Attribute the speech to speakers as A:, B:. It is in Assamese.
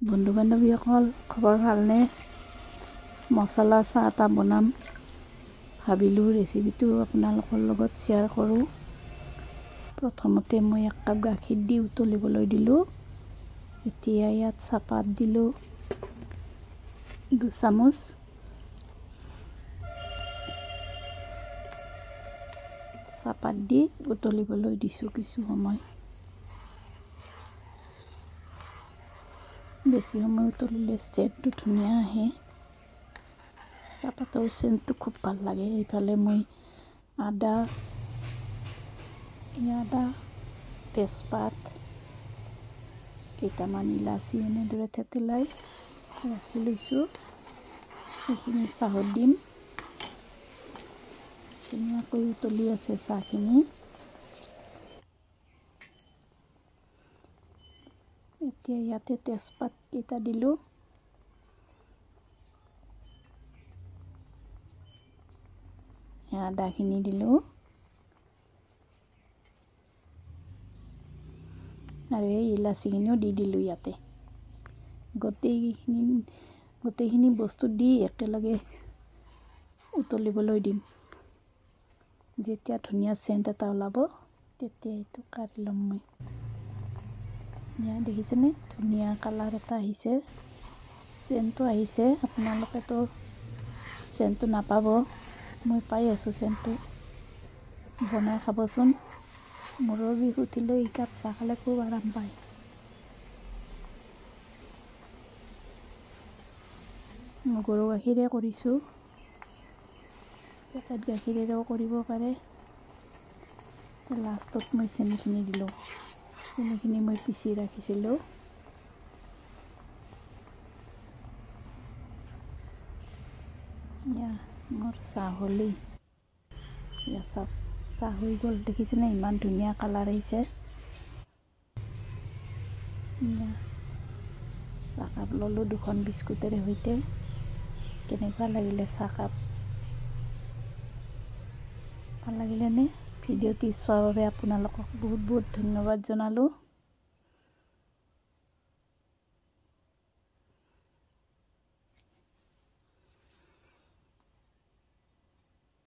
A: বন্ধু বান্ধৱীসকল খবৰ ভালনে? মচলা চাহ এটা বনাম ভাবিলোঁ, ৰেচিপিটো আপোনালোকৰ লগত শ্বেয়াৰ কৰোঁ। প্ৰথমতে মই 1 কাপ গাখীৰ দি উতলিবলৈ দিলোঁ। এতিয়া ইয়াত চাহপাত দিলোঁ 2 চামুচ। চাহপাত দি উতলিবলৈ দিছোঁ কিছু সময়। বেছি সময় উতলিলে চেণ্টটো ধুনীয়া আহে। চাহপাতৰ চেণ্টটো খুব ভাল লাগে। এইফালে মই আদা, তেজপাত, কেইটামান ইলাচি এনেদৰে থেতেলাই ৰাখি লৈছোঁ। সেইখিনি চাহত দিম। ধুনীয়াকৈ উতলি আছে চাহখিনি। এতিয়া ইয়াতে তেজপাত কেইটা দিলোঁ। আদাখিনি দিলোঁ আৰু এই ইলাচিখিনিও দি দিলোঁ ইয়াতে। গোটেইখিনি বস্তু দি একেলগে উতলিবলৈ দিম। যেতিয়া ধুনীয়া চেণ্ট এটা ওলাব তেতিয়া এইটো কাঢ়ি ল'ম মই। ইয়াত দেখিছেনে ধুনীয়া কালাৰ এটা আহিছে, চেণ্টটো আহিছে। আপোনালোকেতো চেণ্টটো নাপাব, মই পাই আছোঁ চেণ্টটো। বনাই খাবচোন। মূৰৰ বিষ উঠিলে একাপ চাহ খালে খুব আৰাম পায়। মই গৰু গাখীৰে কৰিছোঁ, পেকেট গাখীৰেৰেও কৰিব পাৰে। লাষ্টত মই চেনিখিনি দিলোঁ। চেনিখিনি মই পিচি ৰাখিছিলোঁ। মোৰ চাহ হ'লেই। চাহ হৈ গ'ল। দেখিছেনে ইমান ধুনীয়া কালাৰ আহিছে। চাহকাপ ল'লোঁ 2খন বিস্কুটেৰে সৈতে। কেনেকুৱা লাগিলে চাহকাপ? ভাল লাগিলেনে? ভিডিঅ'টি চোৱাৰ বাবে আপোনালোকক বহুত বহুত ধন্যবাদ জনালোঁ।